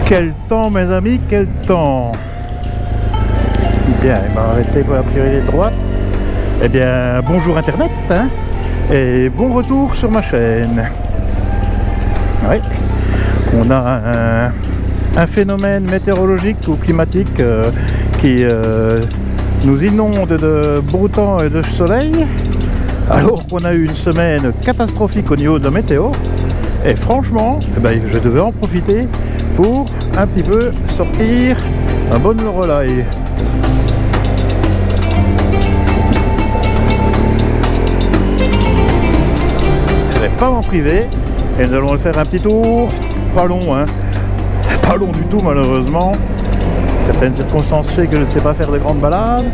Quel temps mes amis, quel temps. Bien, il m'a arrêté pour la priorité de droite. Eh bien, bonjour internet, hein, et bon retour sur ma chaîne. Oui, on a un phénomène météorologique ou climatique qui nous inonde de beau temps et de soleil, alors qu'on a eu une semaine catastrophique au niveau de la météo. Et franchement, eh ben, je devais en profiter pour un petit peu sortir un bon relais. Je ne vais pas m'en priver et nous allons le faire un petit tour, pas long, hein, pas long du tout malheureusement. Certaines circonstances fait que je ne sais pas faire de grandes balades,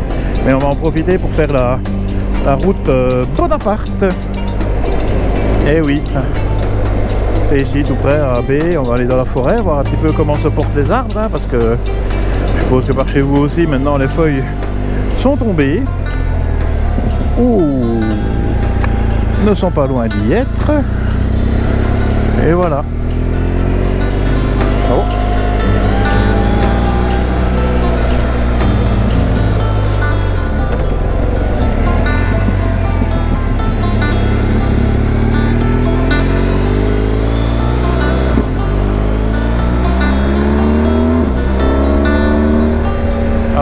mais on va en profiter pour faire la route Bonaparte. Eh oui. Et ici tout près à B, on va aller dans la forêt, voir un petit peu comment se portent les arbres, hein, parce que je suppose que par chez vous aussi maintenant les feuilles sont tombées ou ne sont pas loin d'y être. Et voilà. Oh.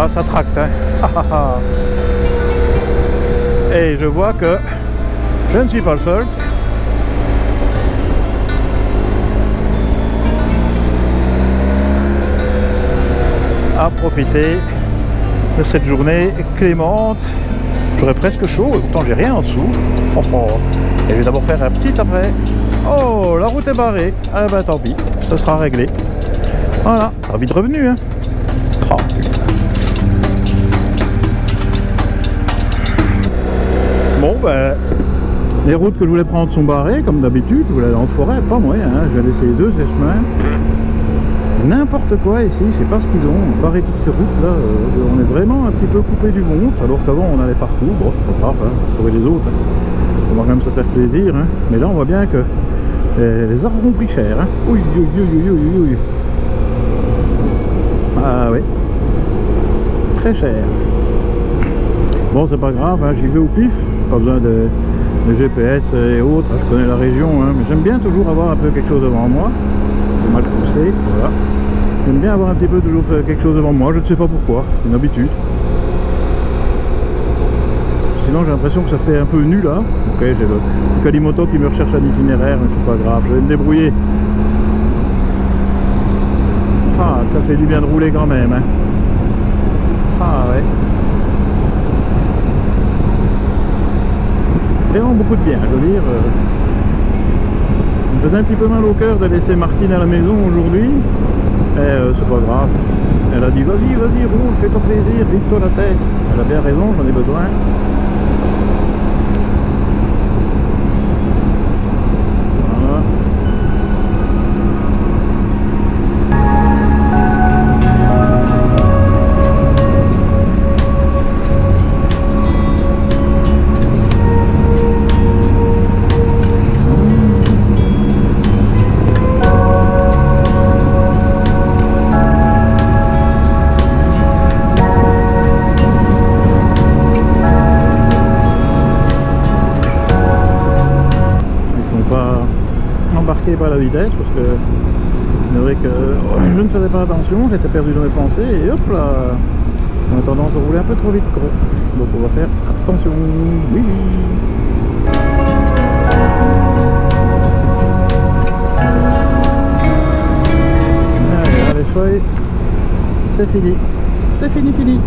Ah, ça tracte, hein. Et je vois que je ne suis pas le seul. À profiter de cette journée clémente. J'aurais presque chaud, et pourtant j'ai rien en dessous. Oh, oh. Et je vais d'abord faire un petit après. Oh, la route est barrée. Ah ben tant pis, ça sera réglé. Voilà, t'as vite revenu, hein. Oh putain. Bon ben, les routes que je voulais prendre sont barrées comme d'habitude. Je voulais aller en forêt, pas moyen, hein. Je vais laisser les deux ces chemins. N'importe quoi ici, je sais pas ce qu'ils ont barré toutes ces routes là. On est vraiment un petit peu coupé du monde, alors qu'avant on allait partout. Bon, c'est pas grave, hein, faut trouver les autres, hein. On va quand même se faire plaisir, hein. Mais là on voit bien que les arbres ont pris cher, hein. Oui, oui, oui, oui, oui, oui. Ah oui, très cher. Bon, c'est pas grave, hein, j'y vais au pif, pas besoin de GPS et autres, hein, je connais la région, hein, mais j'aime bien toujours avoir un peu quelque chose devant moi. J'ai mal poussé, voilà. J'aime bien avoir un petit peu toujours quelque chose devant moi, je ne sais pas pourquoi, c'est une habitude. Sinon j'ai l'impression que ça fait un peu nu là. Ok, j'ai le Calimoto qui me recherche un itinéraire, mais c'est pas grave, je vais me débrouiller. Ah, ça fait du bien de rouler quand même, hein. Ah ouais. Vraiment beaucoup de bien, je veux dire. Il me faisait un petit peu mal au cœur de laisser Martine à la maison aujourd'hui. Et c'est pas grave. Elle a dit vas-y, vas-y, roule, fais-toi plaisir, vide-toi la tête. Elle a bien raison, j'en ai besoin. Voilà. Pas la vitesse parce que c'est vrai que je ne faisais pas attention, j'étais perdu dans mes pensées et hop là, on a tendance à rouler un peu trop vite quoi. Donc on va faire attention. Oui. Allez, les feuilles, c'est fini. C'est fini.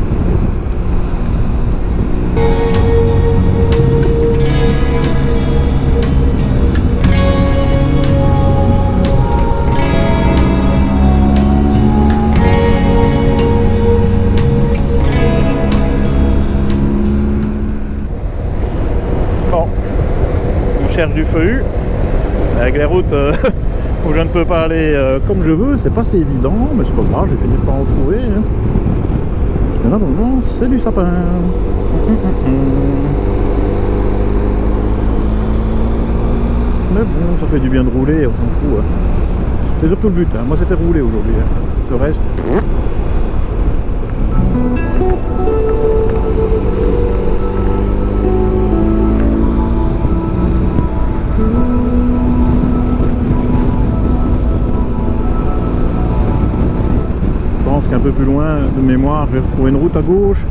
Cherche du feu avec les routes où je ne peux pas aller comme je veux, c'est pas si évident, mais c'est pas grave, je vais finir par en trouver, hein. Et là normalement c'est du sapin. Mais bon, ça fait du bien de rouler, on s'en fout, hein. C'est surtout le but, hein. Moi c'était roulé aujourd'hui, hein. Le reste... Je pense qu'un peu plus loin de mémoire, je vais retrouver une route à gauche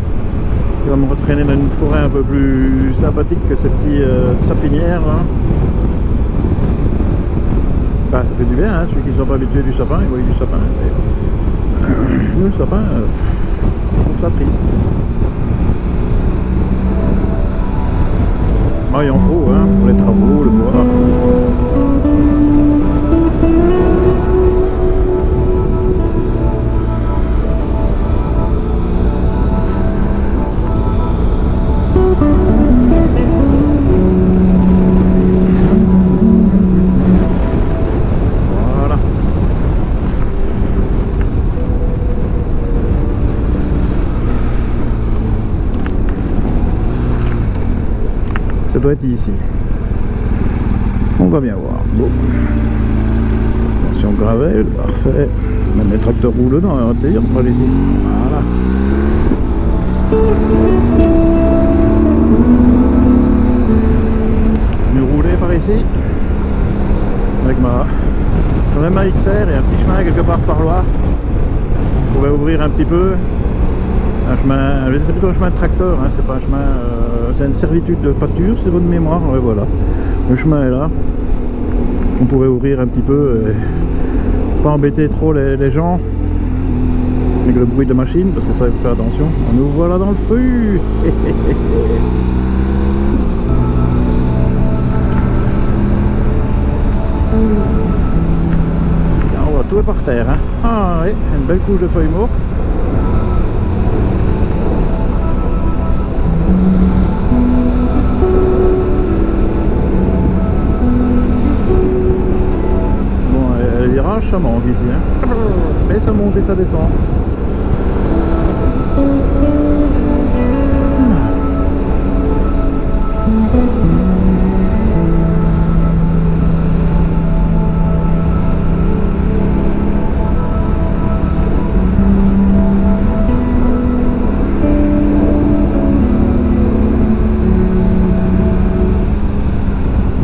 qui va me retraîner dans une forêt un peu plus sympathique que ces petits sapinières là. Bah, ça fait du bien, hein, ceux qui ne sont pas habitués du sapin, ils voient du sapin. Nous, le sapin, je trouve ça triste. Bah, il en faut, hein, pour les travaux, le bois. Ça doit être ici. On va bien voir. Bon. Attention gravel, parfait. Même les tracteurs roulent dedans, on va te dire, par ici. Voilà. Nous rouler par ici. Avec ma XR et un petit chemin quelque part par là. On pourrait ouvrir un petit peu. Un chemin, c'est plutôt un chemin de tracteur, hein, c'est pas un chemin, c'est une servitude de pâture, c'est votre mémoire, ouais, voilà. Le chemin est là, on pourrait ouvrir un petit peu, pas embêter trop les gens avec le bruit de machine, parce que ça il faut faire attention. Nous voilà dans le feu. On voit tout est par terre, hein. Ah oui, une belle couche de feuilles mortes. Ça manque ici, hein. Mais ça monte et ça descend.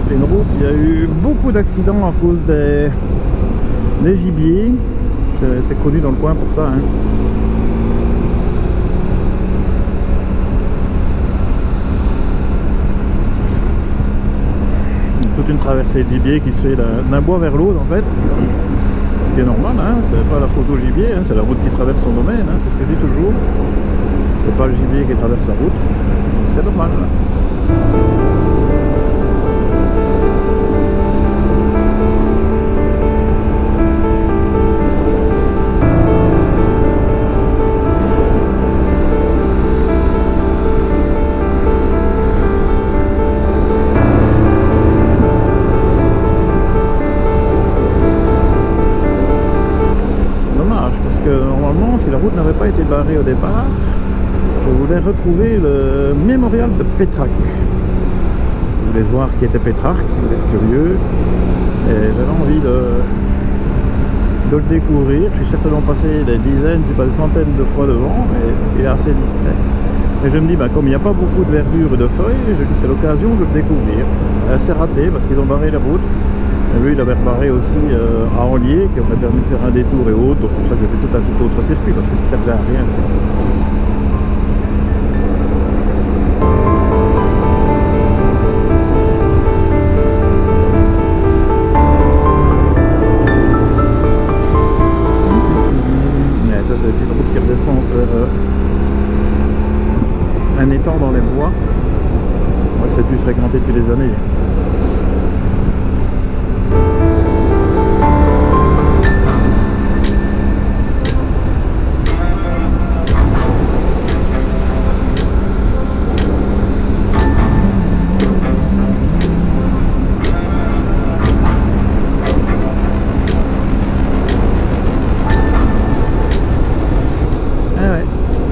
C'est une route, il y a eu beaucoup d'accidents à cause des gibiers, c'est connu dans le coin pour ça, hein. Toute une traversée de gibier qui se fait d'un bois vers l'autre en fait, qui est normal, hein. C'est pas la faute au gibier, hein. C'est la route qui traverse son domaine, hein. C'est ce que je dis toujours, c'est pas le gibier qui traverse la route, c'est normal, hein. Si la route n'avait pas été barrée au départ, je voulais retrouver le mémorial de Pétrarque. Je voulais voir qui était Pétrarque, si vous êtes curieux. Et j'avais envie de le découvrir. Je suis certainement passé des dizaines, si pas des centaines de fois devant, mais il est assez discret. Et je me dis, bah, comme il n'y a pas beaucoup de verdure et de feuilles, je dis c'est l'occasion de le découvrir. C'est raté parce qu'ils ont barré la route. Et lui, il avait rebarré aussi à Anlier, qui aurait permis de faire un détour et autres. Donc, pour ça que j'ai fait tout un tout autre circuit, parce que ça ne servait à rien. Mais ça, c'est une route qui redescend vers un étang dans les bois. Ouais, c'est plus fréquenté depuis des années.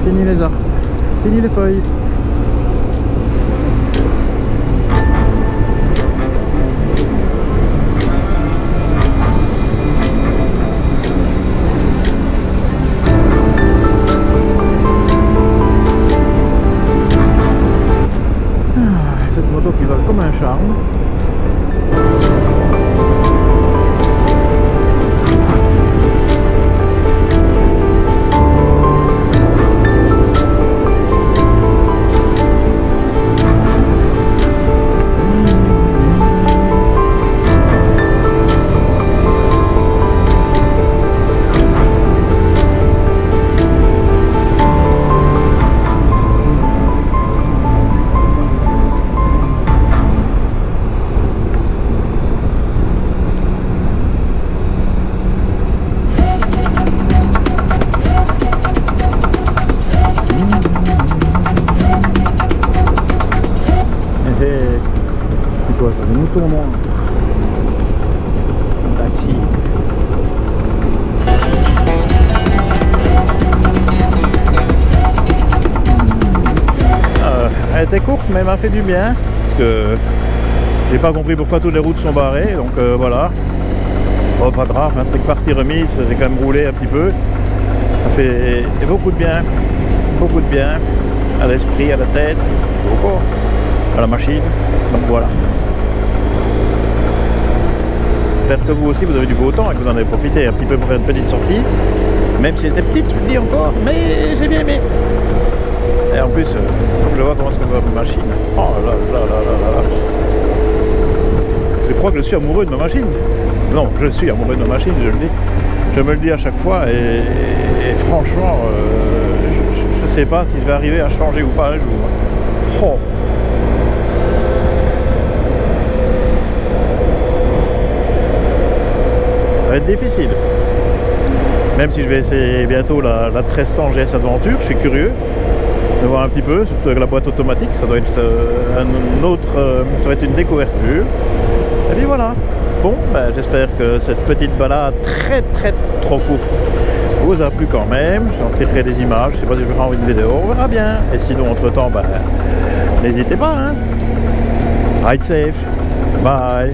Fini les arbres, fini les feuilles. bouton noir. Taxi. Elle était courte mais elle m'a fait du bien parce que j'ai pas compris pourquoi toutes les routes sont barrées, donc voilà. Oh, pas grave, hein, c'est que partie remise, j'ai quand même roulé un petit peu. Ça fait beaucoup de bien à l'esprit, à la tête, au corps, à la machine. Donc voilà. J'espère que vous aussi vous avez du beau temps et que vous en avez profité un petit peu pour faire une petite sortie. Même si elle était petite, je le dis encore, mais j'ai bien aimé. Et en plus, comme je vois comment se convoque ma machine. Oh là là là là là. Je crois que je suis amoureux de ma machine. Non, je suis amoureux de ma machine, je le dis. Je me le dis à chaque fois et franchement, je ne sais pas si je vais arriver à changer ou pas un jour. Oh. Ça va être difficile. Même si je vais essayer bientôt la 1300 GS Adventure, je suis curieux de voir un petit peu, surtout avec la boîte automatique, ça doit être ça va être une découverte pure. Et puis voilà. Bon, ben, j'espère que cette petite balade très trop courte vous a plu quand même. J'en tirerai des images, je sais pas si je ferai une vidéo, on verra bien. Et sinon entre temps, ben, n'hésitez pas, hein. Ride safe, bye.